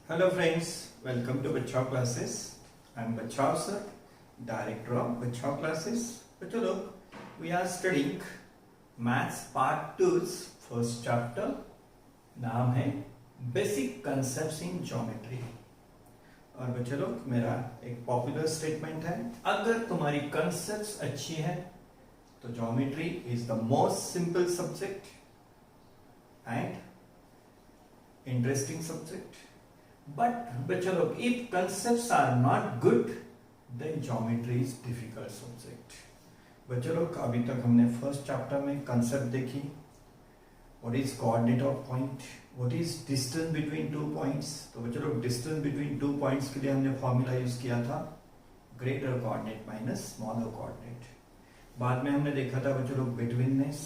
Hello friends, welcome to Bachao classes. I am Bachao sir, director of Bachao classes. बच्चों लोग we are studying maths part 2's first chapter. नाम है Basic Concepts in Geometry. और बच्चों लोग मेरा एक पॉपुलर स्टेटमेंट है, अगर तुम्हारी कंसेप्ट्स अच्छी है तो geometry is the most simple subject and interesting subject. But बच्चों लोग if concepts are not good then geometry is difficult subject. बच्चों लोग अभी तक हमने फर्स्ट चैप्टर में कंसेप्ट देखी. What is coordinate of point, what is distance between two points. तो बच्चों लोग डिस्टेंस बिटवीन टू पॉइंट्स के लिए हमने फॉर्मूला यूज किया था greater coordinate minus smaller coordinate. बाद में हमने देखा था बच्चों लोग betweenness.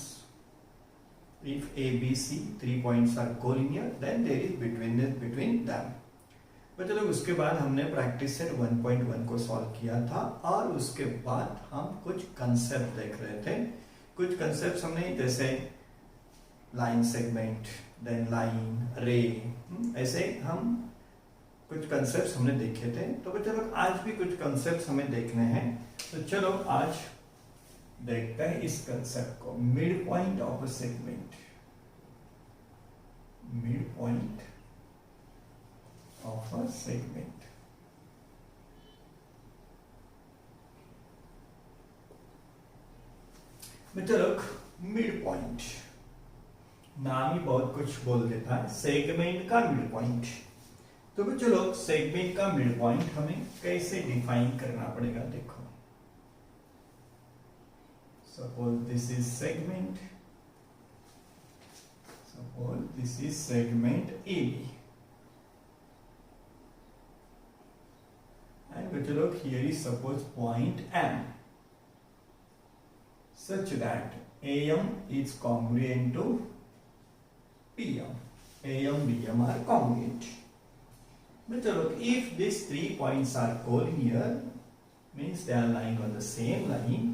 If A B C 3 points are collinear then there is betweenness between them. बच्चों लोग उसके बाद हमने प्रैक्टिस सेट 1.1 को सॉल्व किया था और उसके बाद हम कुछ कंसेप्ट देख रहे थे. कुछ कंसेप्ट हमने जैसे लाइन सेगमेंट, देन लाइन, रे, ऐसे हम कुछ कंसेप्ट हमने देखे थे. तो बच्चों लोग आज भी कुछ कंसेप्ट हमें देखने हैं. तो चलो आज देखते हैं इस कंसेप्ट को, mid point of a segment. Mid point of a segment. बच्चों लोग मिड पॉइंट नाम ही बहुत कुछ बोल देता है. सेगमेंट का मिड पॉइंट. तो बच्चों लोग सेगमेंट का मिड पॉइंट हमें कैसे डिफाइन करना पड़ेगा. देखो, suppose this is segment, suppose this is segment A B. And बच्चों लोग here is suppose point M such that AM is congruent to PM. AM, BM are congruent. बच्चों लोग if these 3 points are collinear means they are lying on the same line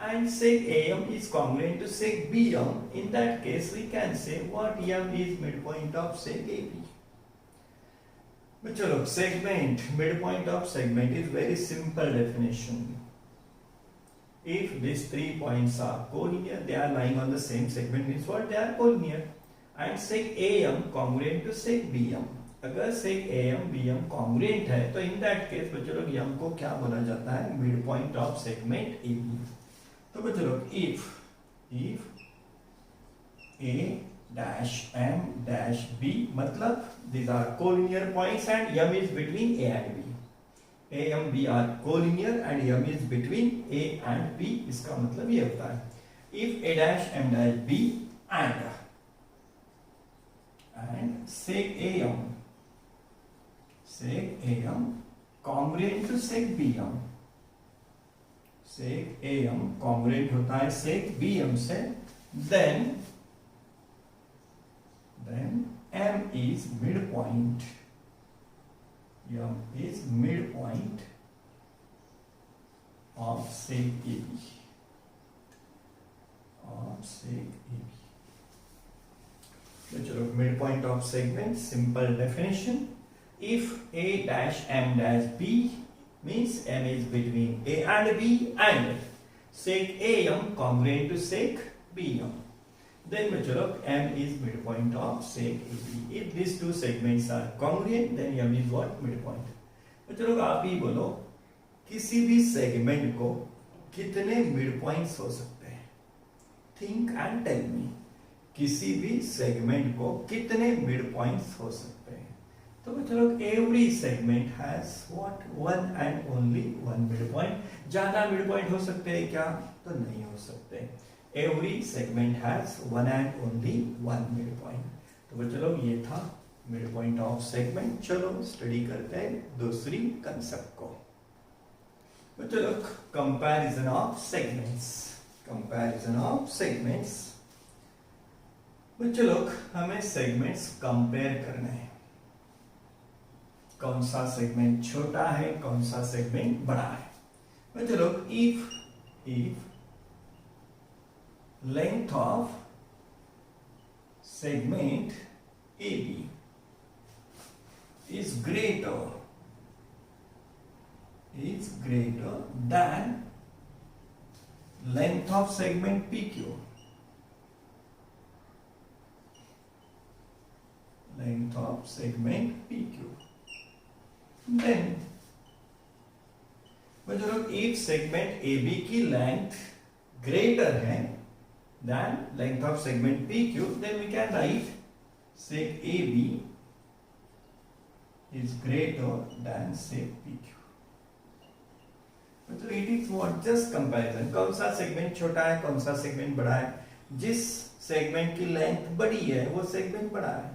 and sec AM is congruent to sec BM, in that case we can say what M is midpoint of sec AB. बच्चों लोग segment, mid point of segment is very simple definition. If this 3 points are collinear, they are lying on the same segment means what, they are collinear. And sec AM congruent to sec BM. अगर sec AM BM congruent है तो in that case बच्चों लोग M को क्या बोला जाता है, mid point of segment AB. तो बच्चों लोग if A dash M dash B, मतलब these are collinear points and M is between A and B. A, M, B are collinear and M is between A and B. इसका मतलब ये होता है if A dash M dash B and sec AM congruent to sec BM. sec AM congruent होता है sec BM से, then M is midpoint. M is midpoint of sec AB. तो चलो midpoint of segment, simple definition. If A dash M dash B means M is between A and B and sec AM congruent to sec BM. Then बच्चों लोग M is midpoint of sec AB. If these two segments are congruent, then M is what, midpoint. बच्चों लोग आप ही बोलो किसी भी segment को कितने मिड पॉइंट्स हो सकते हैं. Think and tell me. किसी भी सेगमेंट को कितने मिड पॉइंट्स हो सकते हैं. तो बच्चों लोग every segment has what, one and only one mid point. ज्यादा मिड पॉइंट हो सकते हैं क्या, तो नहीं हो सकते. Every segment has one and only one midpoint. तो बच्चों लोग ये था midpoint of segment. चलो स्टडी करते हैं दूसरी कंसेप्ट को. बच्चों लोग comparison of segments. Comparison of segments. बच्चों लोग हमें सेगमेंट्स कंपेयर करने हैं. कौन सा सेगमेंट छोटा है, कौन सा सेगमेंट बड़ा है. बच्चों लोग if length of segment AB is greater than length of segment PQ. Length of segment PQ. Then मतलब if segment AB की length greater है than length of segment PQ, then we can write sec AB is greater than sec PQ. मतलब it is what just comparison. कौन सा segment छोटा है, कौन सा सेगमेंट बड़ा है. जिस सेगमेंट की लेंथ बड़ी है वो सेगमेंट बड़ा है.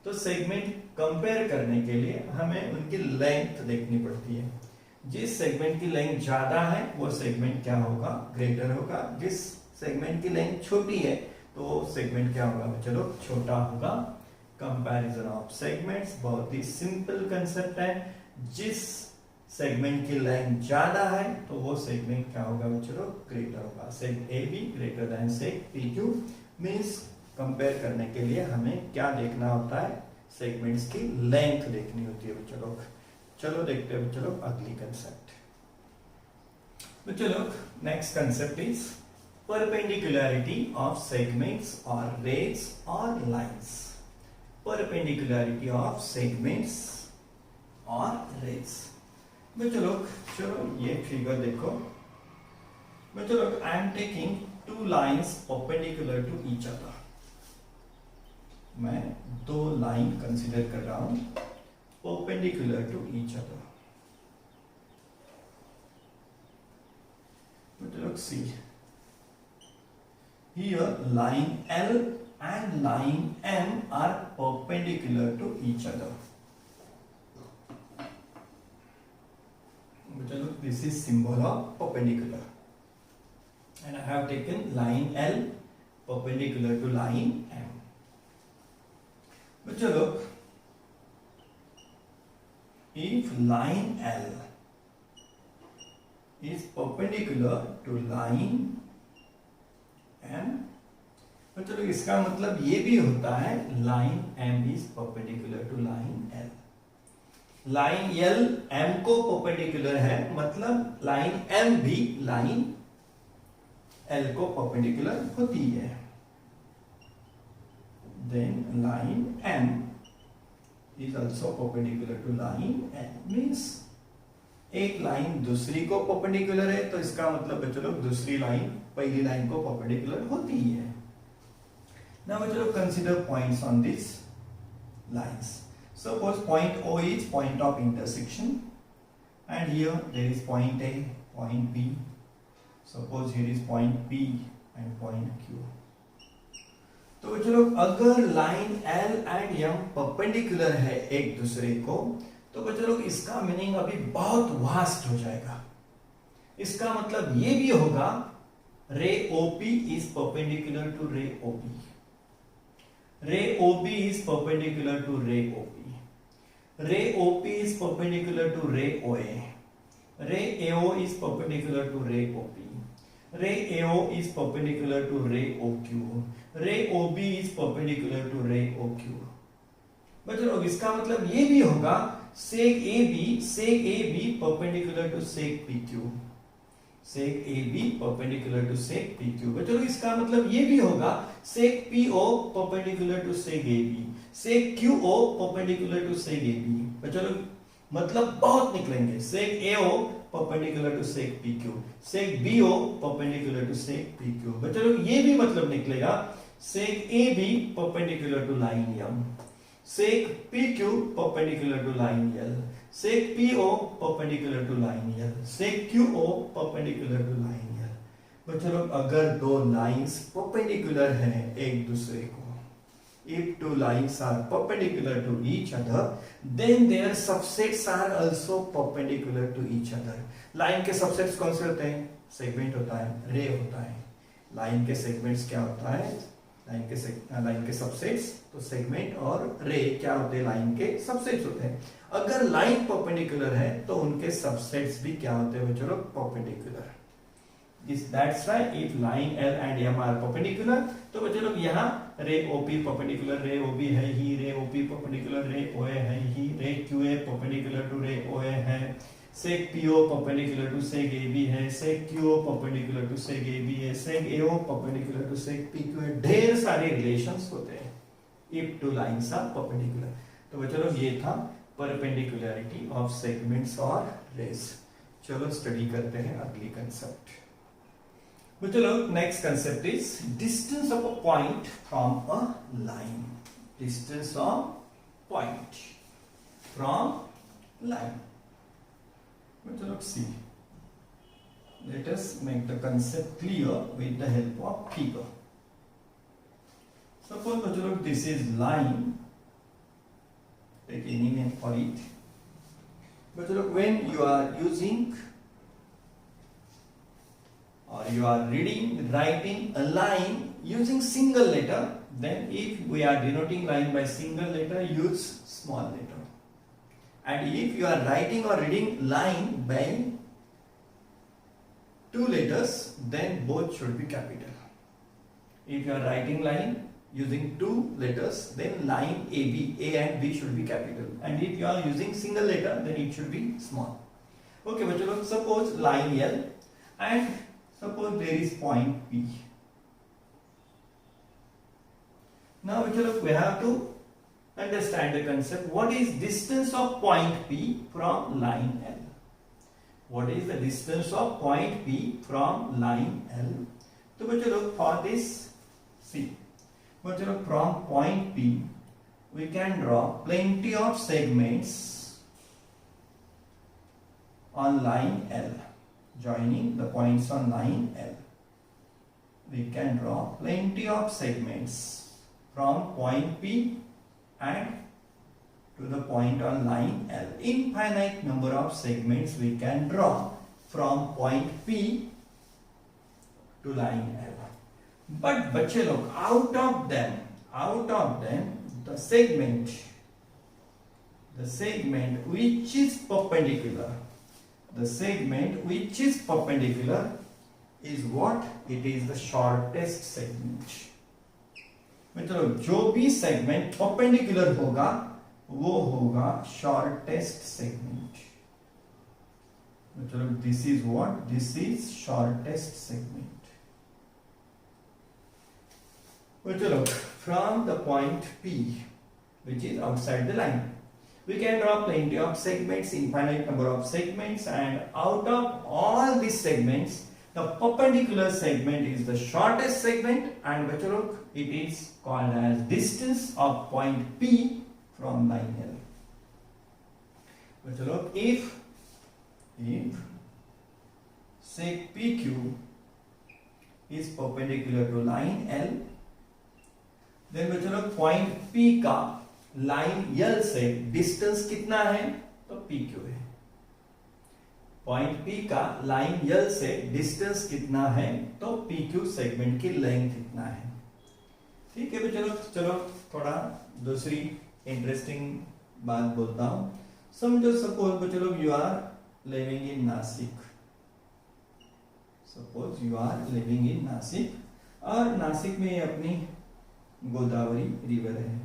तो सेगमेंट कंपेयर करने के लिए हमें उनकी लेंथ देखनी पड़ती है. जिस सेगमेंट की लेंथ ज्यादा है वो सेगमेंट क्या होगा, ग्रेटर होगा. जिस सेगमेंट की लेंथ छोटी है तो सेगमेंट क्या होगा, चलो छोटा होगा. कंपैरिजन ऑफ सेगमेंट्स बहुत ही सिंपल कंसेप्ट है. जिस सेगमेंट की लेंथ ज्यादा है तो वो सेगमेंट क्या होगा, चलो ग्रेटर होगा. सेग A be greater than सेग P Q means compare करने के लिए हमें क्या देखना होता है, सेगमेंट्स की लेंथ देखनी होती है. चलो देखते हैं चलो अगली कंसेप्ट. चलो next concept is perpendicularity of segments और रेज और लाइंस. परपेंडिकुलरिटी ऑफ सेगमेंट्स और रेज. चलो ये फिगर देखो. चलो I am taking two lines perpendicular to each other. मैं दो लाइन कंसीडर कर रहा हूं perpendicular to each other. But look, see here line L and line M are perpendicular to each other. But look, this is symbol of perpendicular, and I have taken line L perpendicular to line M. But look, if line L is perpendicular to line M, तो चलो इसका मतलब ये भी होता है line M is perpendicular to line L. Line L M को perpendicular है, मतलब लाइन M भी लाइन L को perpendicular होती है. Then line M is also perpendicular to line L. Means एक लाइन दूसरी को perpendicular है तो इसका मतलब बच्चों लोग दूसरी लाइन पहली लाइन को perpendicular होती ही है. Now बच्चों लोग consider points on these lines. Suppose point O is point of intersection and here there is point A, point B. Suppose here is point P and point Q. तो चलो अगर line L and M perpendicular है एक दूसरे को तो चलो इसका मीनिंग अभी बहुत वास्ट हो जाएगा. इसका मतलब ये भी होगा रे OP इज परपेंडिकुलर टू रे OB. रे OB इज परपेंडिकुलर टू रे OP. रे OP इज परपेंडिकुलर टू रे OA. रे AO इज परपेंडिकुलर टू रे OP. रे AO is perpendicular to ray OQ. रे OB is perpendicular to ray OQ. बच्चों इसका मतलब ये भी होगा sec AB perpendicular to sec PQ. sec AB perpendicular to sec PQ. बच्चों इसका मतलब ये भी होगा sec PO perpendicular to sec AB. sec QO perpendicular to sec AB. बच्चों मतलब बहुत निकलेंगे. sec AO perpendicular to sec PQ, sec BO perpendicular to sec PQ. बच्चों लोग ये भी मतलब निकलेगा sec AB perpendicular to line M, sec PQ perpendicular to line L, sec PO perpendicular to line L, sec QO perpendicular to line L. बच्चों लोग अगर दो लाइंस perpendicular हैं एक दूसरे को, if two lines are perpendicular to each other, then their subsets are also perpendicular to each other. Line के subsets कौन से होते हैं? सेगमेंट होता है, रे होता है. लाइन के सेगमेंट्स क्या होता है? लाइन के सबसेट्स. तो सेगमेंट और रे क्या होते हैं? लाइन के सबसेट्स होते हैं. अगर लाइन परपेंडिकुलर है तो उनके सबसेट्स भी क्या होते हैं बच्चों? Perpendicular. That's why if line L and M are perpendicular, तो बच्चों लोग यहाँ रे OP perpendicular रे OB है ही, रे OP perpendicular रे OA है ही, रे QA perpendicular to ray OA है, sec PO perpendicular to sec AB है, sec QO perpendicular to sec AB है, sec AO perpendicular to sec PQ है। ढेर सारे रिलेशंस होते हैं if two lines are perpendicular। तो चलो ये था perpendicularity of segments और rays। चलो स्टडी करते हैं अगली कंसेप्ट। तो चलो next concept is distance of a point from a line. Distance of point from line. चलो सी, let us make the concept clear with the help of figure। Suppose चलो this is line, take any name for it। But look, when you are using or you are writing a line using single letter, then if we are denoting line by single letter, use small letter. And if you are writing or reading line by two letters, then both should be capital. If you are writing line using two letters, then line AB, A and B should be capital. And if you are using single letter, then it should be small. Okay, but look, suppose line L and suppose there is point P. Now look, we have to understand the concept. What is distance of point P from line L? What is the distance of point P from line L? So look, for this, see. But from point P, we can draw plenty of segments on line L, joining the points on line L. We can draw plenty of segments from point P and to the point on line L. Infinite number of segments we can draw from point P to line L. But बच्चे लोग, out of them the segment which is perpendicular, is what? It is the shortest segment। मतलब जो भी segment perpendicular होगा वो होगा shortest segment। मतलब this is what? This is shortest segment। Look, from the point P, which is outside the line, we can draw plenty of segments, infinite number of segments, and out of all these segments, the perpendicular segment is the shortest segment, and look, it is called as distance of point P from line L। Look, if sec PQ is perpendicular to line L, then बच्चों लोग point P का line L से distance कितना है? तो PQ है। Point P का line L से डिस्टेंस कितना है? तो PQ सेगमेंट की लेंथ कितना है। ठीक है बच्चों लोग, चलो थोड़ा दूसरी इंटरेस्टिंग बात बोलता हूं। समझो, सपोज बच्चों लोग you are living in Nashik. Suppose you are living in Nashik, और नासिक में अपनी गोदावरी रिवर है।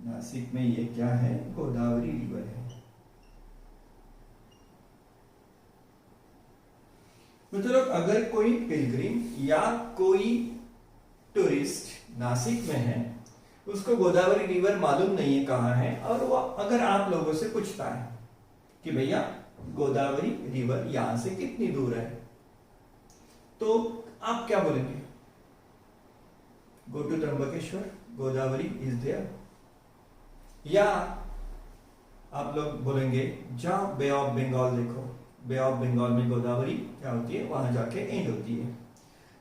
नासिक में ये क्या है? गोदावरी रिवर है। मतलब अगर कोई पिलग्रिम या कोई टूरिस्ट नासिक में है, उसको गोदावरी रिवर मालूम नहीं है कहाँ है, और वो अगर आप लोगों से पूछता है कि भैया गोदावरी रिवर यहां से कितनी दूर है, तो आप क्या बोलेंगे? Go to Trimbakeshwar, Godavari is there. या आप लोग बोलेंगे जाओ बे ऑफ बंगाल देखो, बे ऑफ बंगाल में गोदावरी क्या होती है, वहां जाके एंड होती है।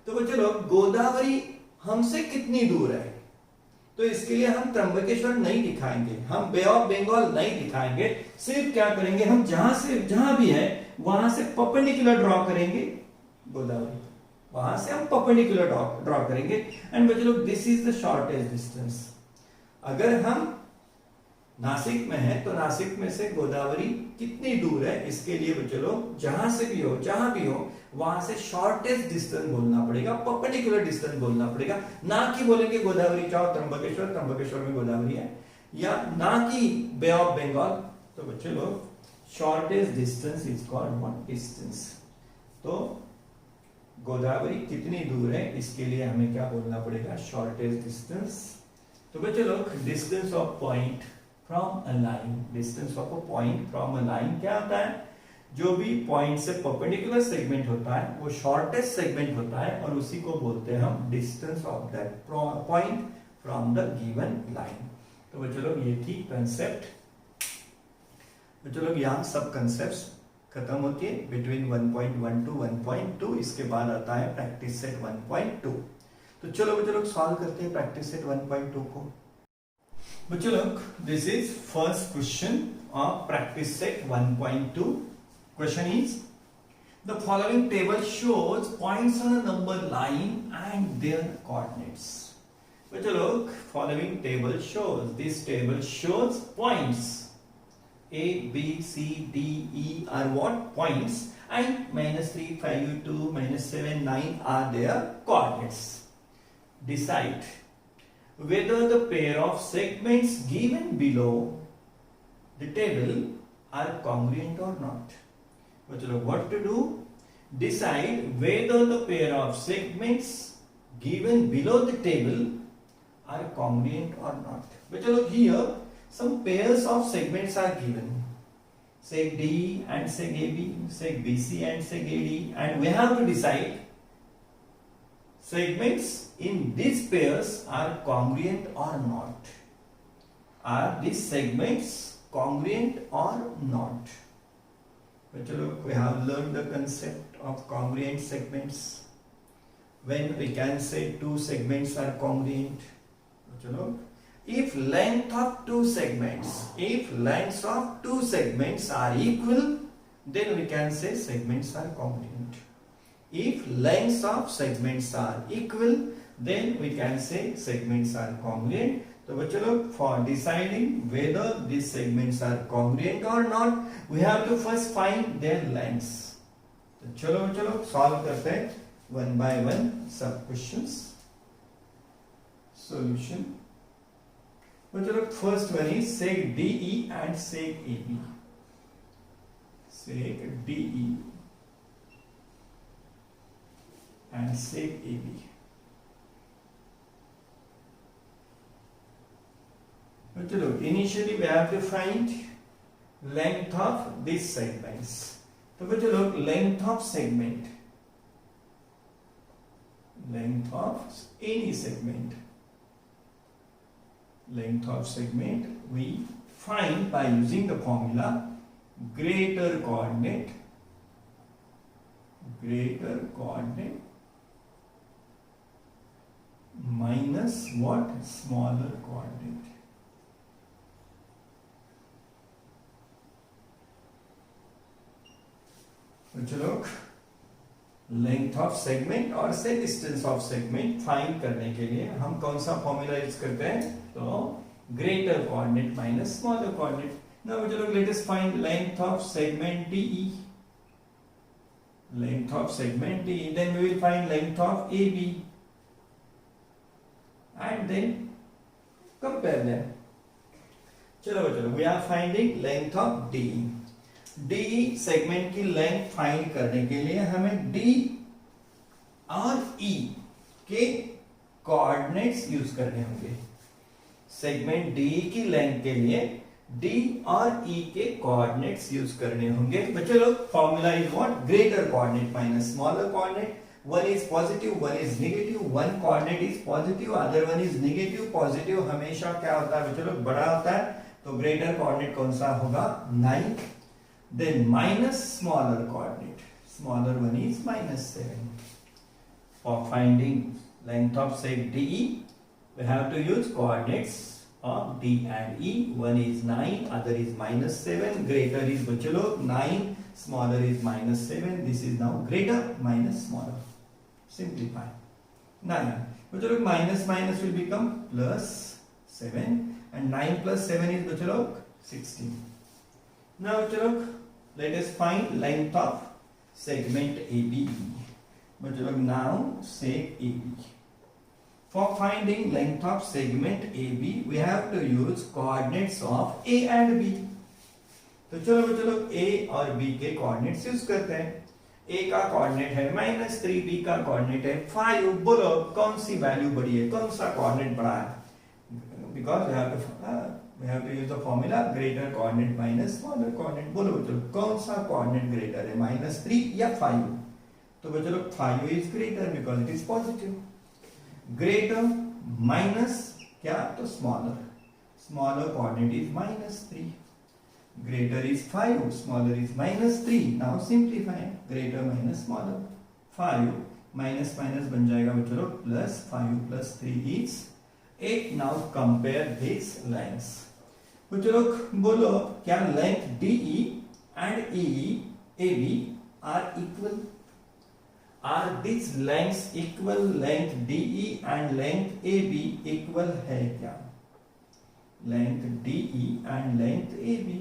तो चलो, गोदावरी हमसे कितनी दूर है? तो इसके लिए हम त्र्यंबकेश्वर नहीं दिखाएंगे, हम बे ऑफ बंगाल नहीं दिखाएंगे। सिर्फ क्या करेंगे, हम जहां भी है वहां से परपेंडिकुलर ड्रॉ करेंगे गोदावरी, वहां से हम परपेंडिकुलर ड्रॉ करेंगे। एंड बच्चों लोग, this is the shortest distance. अगर हम नासिक में है तो नासिक में से गोदावरी कितनी दूर है, इसके लिए बच्चों लोग जहां भी हो वहां से शॉर्टेस्ट डिस्टेंस बोलना पड़ेगा, परपेंडिकुलर डिस्टेंस बोलना पड़ेगा। ना कि बोलेंगे गोदावरी जाओ त्र्यंबकेश्वर में गोदावरी है, या ना कि बे ऑफ बंगाल, तो बच्चे लोग shortest distance is called what, distance. तो गोदावरी कितनी दूर है, इसके लिए हमें क्या बोलना पड़ेगा, शॉर्टेस्ट डिस्टेंस। तो बच्चे लोग distance of point from a line, distance of a point from a line क्या होता है, जो भी पॉइंट से परपेंडिकुलर सेगमेंट होता है वो शॉर्टेस्ट सेगमेंट होता है और उसी को बोलते हैं हम distance of that point from the given line. तो बच्चों लोग ये थी कंसेप्ट। बच्चों लोग यहाँ सब कंसेप्ट्स खत्म होती है बिटवीन 1.1 टू 1.2। इसके बाद आता है प्रैक्टिस सेट 1.2। तो चलो बच्चों लोग सॉल्व करते हैं प्रैक्टिस सेट 1.2 को। बच्चों लोग this is first question of practice set 1.2। Question is the following table shows points on a number line and their coordinates. बच्चों लोग following table shows, this table shows points A, B, C, D, E are what? Points, and -3, 5, 2, -7, 9 are their coordinates. Decide whether the pair of segments given below the table are congruent or not. What to do? Decide whether the pair of segments given below the table are congruent or not. Here some pairs of segments are given, seg D and seg AB, seg BC and seg AD, and we have to decide segments in these pairs are congruent or not. Are these segments congruent or not? We have learned the concept of congruent segments. When we can say two segments are congruent. If length of two segments, if lengths of two segments are equal, then we can say segments are congruent. If lengths of segments are equal, then we can say segments are congruent. So bachcho log, for deciding whether these segments are congruent or not, we have to first find their lengths. So chalo bachcho log solve karte hain one by one sub questions. Solution. First one is seg DE and seg AB. Seg DE and seg AB. Initially we have to find length of these segments. So length of segment, length of any segment. Length of segment we find by using the formula greater coordinate minus what, smaller coordinate. चलो length of segment और से distance of segment find करने के लिए हम कौन सा formula use करते हैं, तो greater coordinate minus smaller coordinate. Now चलो let us find length of segment DE, length of segment DE, then we will find length of AB and then compare them. चलो we are finding length of DE. DE segment की length find करने के लिए हमें D और E के coordinates use करने होंगे. सेगमेंट DE की लेंथ के लिए D और E के कोऑर्डिनेट्स यूज करने होंगे. बच्चों लोग formula is what, greater coordinate minus smaller coordinate. One is positive, one is negative. One coordinate is positive, other one is negative. Positive हमेशा क्या होता है बच्चों लोग, बड़ा होता है. तो ग्रेटर कोऑर्डिनेट कौन सा होगा, 9. Then minus smaller coordinate, smaller one is -7. For finding length of seg DE we have to use coordinates of D and E. One is 9, other is -7. Greater is बच्चों लोग 9, smaller is -7. This is now greater minus smaller. Simplify. 9. बच्चों लोग minus minus will become plus 7, and 9 plus 7 is बच्चों लोग 16. Now बच्चों लोग let us find length of segment AB. बच्चों लोग now seg AB. For finding length of segment AB, we have to use coordinates of A and B. तो चलो A और B के कोऑर्डिनेट्स यूज करते हैं. A का कोऑर्डिनेट है -3, B का कोऑर्डिनेट है 5. बोलो कौन सी वैल्यू बड़ी है, कौन सा कोऑर्डिनेट बड़ा है? Because we have to use the formula greater coordinate minus smaller coordinate. बोलो बच्चों कौन सा कोऑर्डिनेट ग्रेटर है, -3 या 5? तो बच्चों 5 is greater because it is positive. Greater minus क्या, तो smaller. Smaller coordinate is -3. Greater is 5, smaller is -3. Now simplify. Greater minus smaller. 5 minus minus बन जाएगा बच्चों plus 5 plus 3 is 8. Now compare these lengths. बच्चों बोलो क्या length DE and EE AB are equal? Are these lengths equal? Length DE and length AB equal है क्या? Length DE and length AB.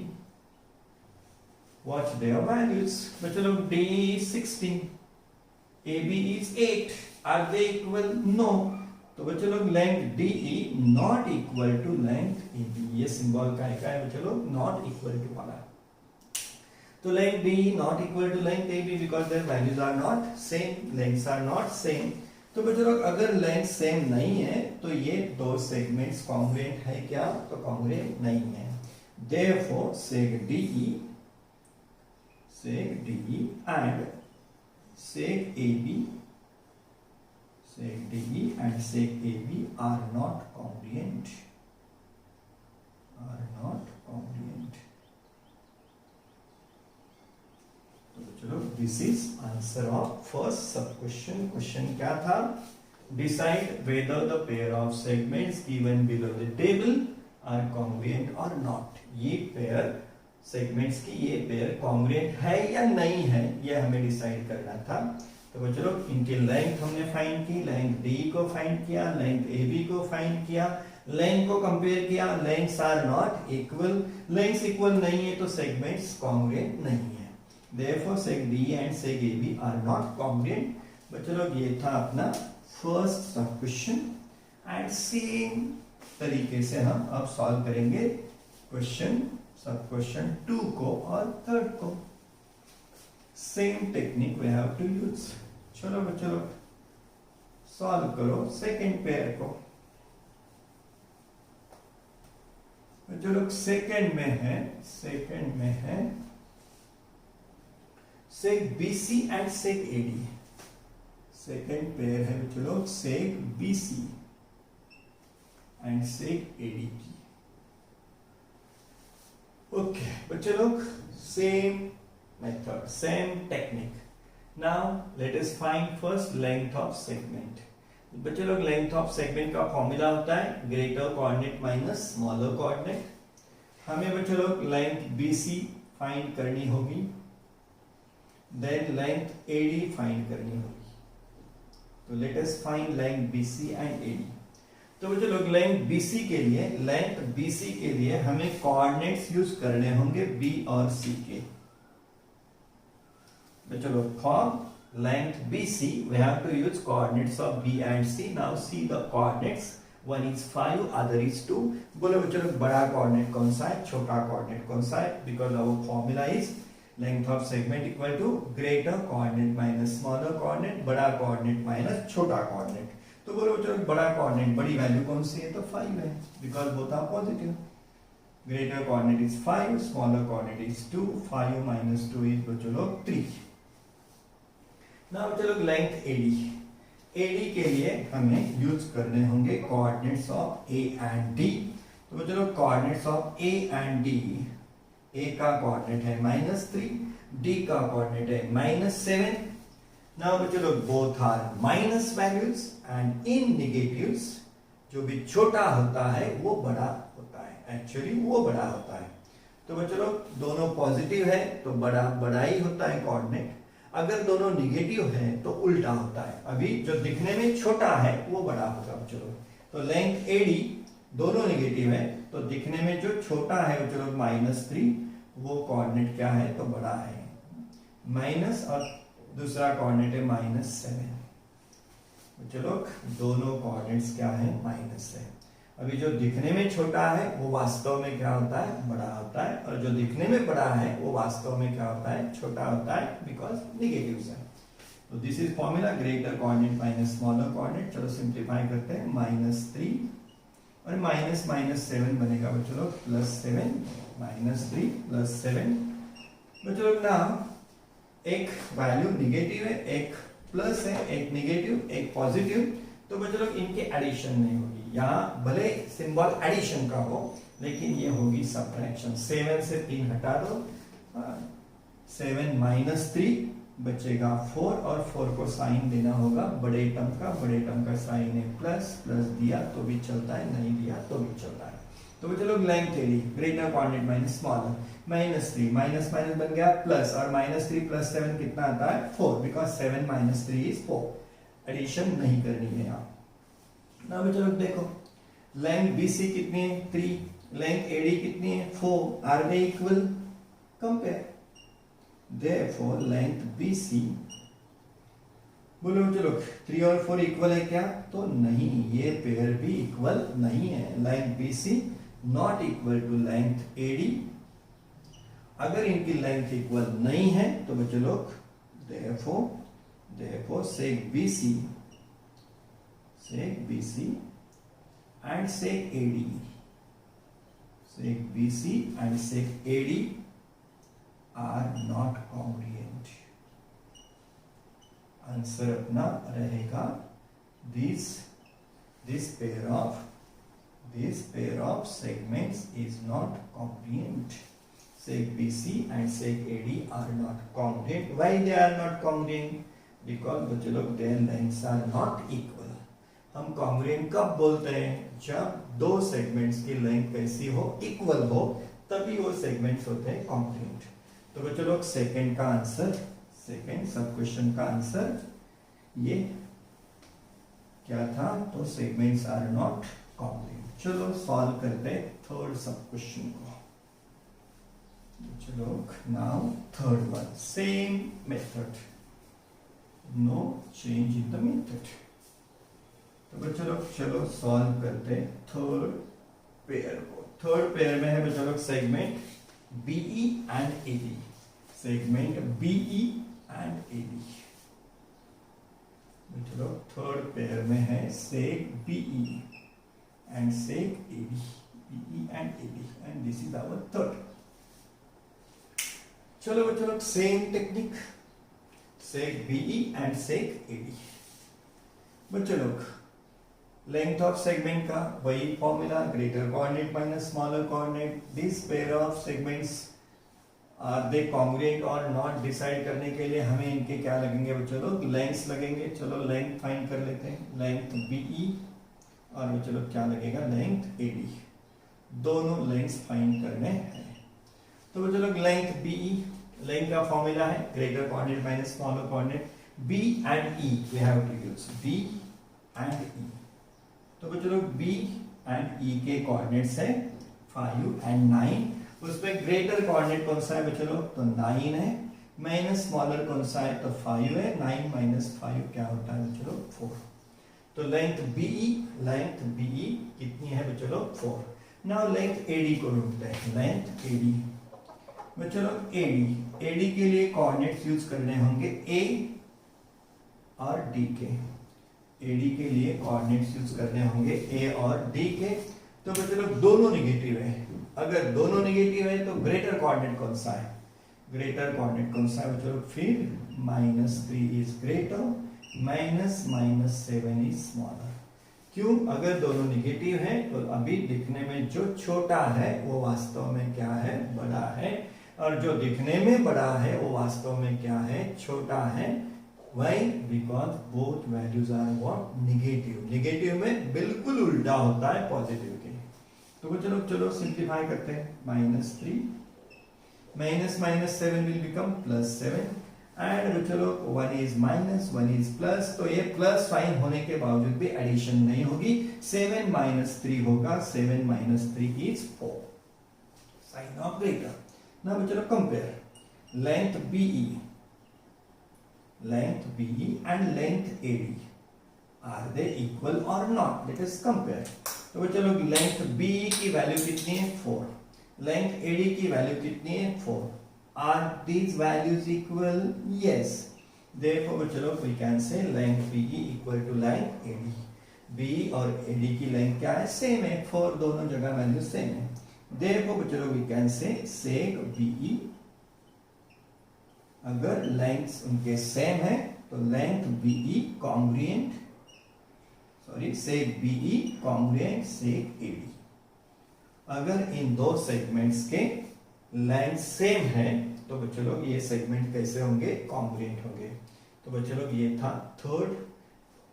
What's their values? बच्चों DE is 16, AB is 8. Are they equal? No. तो बच्चों लोग length DE not equal to length AB. ये symbol का है बच्चों लोग, नॉट इक्वल टू वाला. तो length DE not equal to length AB because their values are not same, lengths are not same. तो बच्चों लोग अगर लेंथ सेम नहीं है तो ये दो सेगमेंट्स कॉन्ग्रुएंट है क्या? तो कॉन्ग्रुएंट नहीं है. Therefore सेग DE and seg AB, seg DE and seg AB are not congruent. तो चलो this is answer of first sub question. Question क्या था? Decide whether the pair of segments given below the table are congruent or not. ये pair segments की ये pair congruent है या नहीं है, ये हमें डिसाइड करना था. तो बच्चों इनकी लेंथ हमने फाइंड की, लेंथ डी को फाइंड किया, लेंथ ए बी को फाइंड किया, लेंथ को कंपेयर किया. Lengths are not equal, lengths equal नहीं है तो सेगमेंट्स कॉन्ग्रुएंट नहीं है. Therefore seg D and seg A B are not congruent. बच्चों लोग ये था अपना फर्स्ट सब क्वेश्चन. एंड सेम तरीके से हम अब सॉल्व करेंगे क्वेश्चन सब क्वेश्चन 2 को और थर्ड को. Same technique we have to use. चलो बच्चों सॉल्व करो सेकंड पेयर को. बच्चों लोग सेकंड में है सेग BC and सेग AD. Second pair है बच्चों लोग सेग BC एंड सेग AD की. Okay, बच्चे लोग same method, same technique. Now let us find first length of segment. बच्चे लोग length of segment का फॉर्मूला होता है greater coordinate minus smaller coordinate. हमें बच्चे लोग length BC फाइंड करनी होगी, then length AD फाइंड करनी होगी. तो let us find length BC and AD. तो बच्चों लोग लेंथ BC के लिए हमें कोऑर्डिनेट्स यूज करने होंगे B और C के. बच्चों लोग for length BC we have to use coordinates of B and C. Now see the coordinates. One is 5, other is 2. बोलो बच्चों लोग बड़ा कोऑर्डिनेट कौन सा है, छोटा कोऑर्डिनेट कौन सा है? Because our formula is length of segment equal to greater coordinate minus smaller coordinate, बड़ा कोऑर्डिनेट माइनस छोटा कोऑर्डिनेट. तो बोलो बच्चों बड़ा कोऑर्डिनेट बड़ी वैल्यू कौन सी है? तो 5 है because both are positive. Greater coordinate is 5, smaller coordinate is 2. 5 minus 2 is बच्चों लोग 3. नाउ बच्चों लोग लेंथ AD के लिए हमें यूज करने होंगे coordinates of A and D. तो बच्चों लोग coordinates of A and D. A का कोऑर्डिनेट है -3, D का कोऑर्डिनेट है -7. नाउ बच्चों लोग both are minus values and in negatives जो भी छोटा होता है वो बड़ा होता है, एक्चुअली वो बड़ा होता है. तो बच्चों लोग दोनों पॉजिटिव है तो बड़ा ही होता है कोऑर्डिनेट. अगर दोनों नेगेटिव है तो उल्टा होता है. अभी जो दिखने में छोटा है वो बड़ा होगा बच्चों लोग. तो लेंथ AD दोनों नेगेटिव है तो दिखने में जो छोटा है बच्चों लोग -3 वो कोऑर्डिनेट क्या है? तो बड़ा है माइनस, और दूसरा कोऑर्डिनेट है -7. चलो दोनों कोऑर्डिनेट्स क्या है, माइनस है। अभी जो दिखने में छोटा है वो वास्तव में क्या होता है, बड़ा होता है, और जो दिखने में बड़ा है वो वास्तव में क्या होता है, छोटा होता है, बिकॉज निगेटिव्स है। तो this is formula, greater coordinate minus smaller coordinate. चलो सिंप्लीफाई करते हैं, -3 और माइनस -7 बनेगा बच्चों +7, -3 +7। बच्चों ना एक वैल्यू निगेटिव है, एक प्लस है, एक निगेटिव, एक पॉजिटिव, तो बच्चों इनके एडिशन नहीं होगी। यहाँ भले सिंबल एडिशन का हो लेकिन ये होगी सब्ट्रैक्शन। 7 से 3 हटा दो, 7 -3 बचेगा 4, और 4 को साइन देना होगा बड़े टर्म का। बड़े टर्म का साइन है प्लस, प्लस दिया तो भी चलता है, नहीं दिया तो भी चलता है। तो बच्चों length AD, greater coordinate minus smaller, -3 minus minus बन गया प्लस, और -3 + 7 कितना आता है, 4, बिकॉज 7 - 3 इज 4। एडिशन नहीं करनी है यहाँ ना बच्चों। देखो लेंथ BC कितनी है, 3, लेंथ AD कितनी है, 4, are they equal, compare. Therefore length BC, बोलो चलो 3 और 4 इक्वल है क्या, तो नहीं, ये पेयर भी इक्वल नहीं है। Length BC not equal to length AD। अगर इनकी लेंथ इक्वल नहीं है तो बच्चों लोग therefore sec BC and sec AD, sec BC and sec AD are not congruent। Answer अपना रहेगा this pair of segments is not congruent। sec BC and sec AD are not congruent। Why they are not congruent? Because बच्चों लोग their lengths are not equal। हम congruent कब बोलते हैं, जब दो सेगमेंट्स की लेंथ कैसी हो, इक्वल हो, तभी वो सेगमेंट्स होते हैं congruent। तो बच्चों लोग सेकंड का आंसर, सेकंड सब क्वेश्चन का आंसर ये क्या था, तो सेगमेंट्स आर नॉट कॉन्ग्रुएंट। चलो सॉल्व करते हैं थर्ड सब क्वेश्चन को। चलो now third one, same method, no change in the method. तो बच्चों लोग चलो सॉल्व करते हैं थर्ड पेयर को। थर्ड पेयर में है बच्चों लोग segment BE and AD, segment BE and AD। चलो थर्ड पेयर में है sec BE and sec AD, BE and AD, and this is our third। चलो बच्चों लोग same technique, sec BE and sec AD। बच्चों लोग लेंथ ऑफ सेगमेंट का वही formula, greater coordinate minus smaller coordinate. This pair of segments are they congruent और not, decide करने के लिए हमें इनके क्या लगेंगे बच्चों लोग, लेंथ्स लगेंगे। चलो लेंथ फाइंड कर लेते हैं, लेंथ BE और बच्चों लोग क्या लगेगा, लेंथ AD। दोनों लेंथ्स फाइंड करने हैं। तो बच्चों लोग लेंथ BE, लेंथ का फॉर्मूला है greater coordinate minus smaller coordinate. B and E we have to use, B and E। तो बच्चों लोग B and E के कोऑर्डिनेट्स है 5 and 9। उसमें ग्रेटर कोऑर्डिनेट कौन सा है बच्चों लोग, तो 9 है, माइनस स्मॉलर कौन सा है, तो 5 है। 9 - 5 क्या होता है बच्चों लोग, 4। तो लेंथ BE कितनी है बच्चों लोग, 4। नाउ लेंथ AD को ढूंढते हैं, लेंथ AD। बच्चों लोग AD के लिए कोऑर्डिनेट्स यूज करने होंगे A और D के। AD के लिए कोऑर्डिनेट्स यूज करने होंगे A और D के। तो बच्चों लोग दोनों नेगेटिव है। अगर दोनों नेगेटिव है तो ग्रेटर कोऑर्डिनेट कौन सा है, ग्रेटर कोऑर्डिनेट कौन सा है बच्चों लोग, फिर -3 इज ग्रेटर, -7 इज स्मॉलर। क्यों, अगर दोनों नेगेटिव है तो अभी दिखने में जो छोटा है वो वास्तव में क्या है, बड़ा है, और जो दिखने में बड़ा है वो वास्तव में क्या है, छोटा है। Why? Because both values are what? Negative। Negative में बिल्कुल उल्टा होता है पॉजिटिव के। तो बच्चों लोग चलो सिंप्लीफाई करते हैं, -3 -7 will become +7 एंड बच्चों लोग 1 is minus 1 is plus, तो ये प्लस साइन होने के बावजूद भी एडिशन नहीं होगी। 7 - 3 होगा, 7 - 3 is 4, साइन ऑफ ग्रेटर। ना बच्चों लोग compare length BE and length AD are they equal और नॉट, लेट अस कंपेयर। तो बच्चों लोग लेंथ बी की वैल्यू कितनी है 4, लेंथ एडी की वैल्यू कितनी है 4, are these values equal, yes, therefore बच्चों लोग we can say length B equal to length AD. B और एडी की लेंथ क्या है, सेम है, 4 दोनों जगह वैल्यू सेम है, देयरफॉर बच्चों लोग we can say seg BE, अगर लेंथ उनके सेम है तो length BE congruent, sorry seg BE congruent seg AD. अगर इन दो सेगमेंट्स के लेंथ सेम है तो बच्चों लोग ये सेगमेंट कैसे होंगे, कॉन्ग्रुएंट होंगे। तो बच्चों लोग ये था थर्ड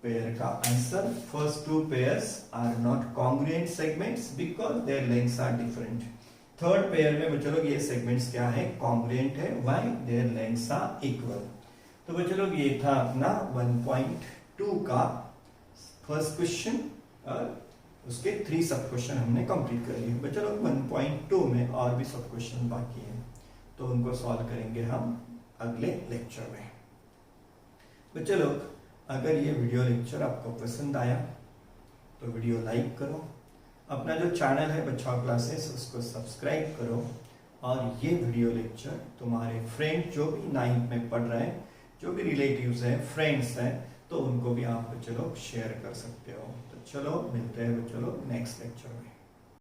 पेयर का answer. First two pairs are not congruent segments because their lengths are different. Third pair में बच्चों लोग ये सेगमेंट्स क्या है, कॉन्ग्रुएंट है, why, their lengths are equal. तो बच्चों लोग ये था अपना 1.2 का फर्स्ट क्वेश्चन और उसके 3 सब क्वेश्चन हमने कंप्लीट कर लिए। बच्चों लोग 1.2 में और भी सब क्वेश्चन बाकी हैं, तो उनको सॉल्व करेंगे हम अगले लेक्चर में। बच्चों लोग अगर ये वीडियो लेक्चर आपको पसंद आया तो वीडियो लाइक करो, अपना जो चैनल है बच्चा क्लासेस उसको सब्सक्राइब करो, और ये वीडियो लेक्चर तुम्हारे फ्रेंड जो भी 9th में पढ़ रहे हैं, जो भी रिलेटिव्स हैं, फ्रेंड्स हैं, तो उनको भी आप बच्चों लोग शेयर कर सकते हो। तो चलो मिलते हैं बच्चों लोग नेक्स्ट लेक्चर में।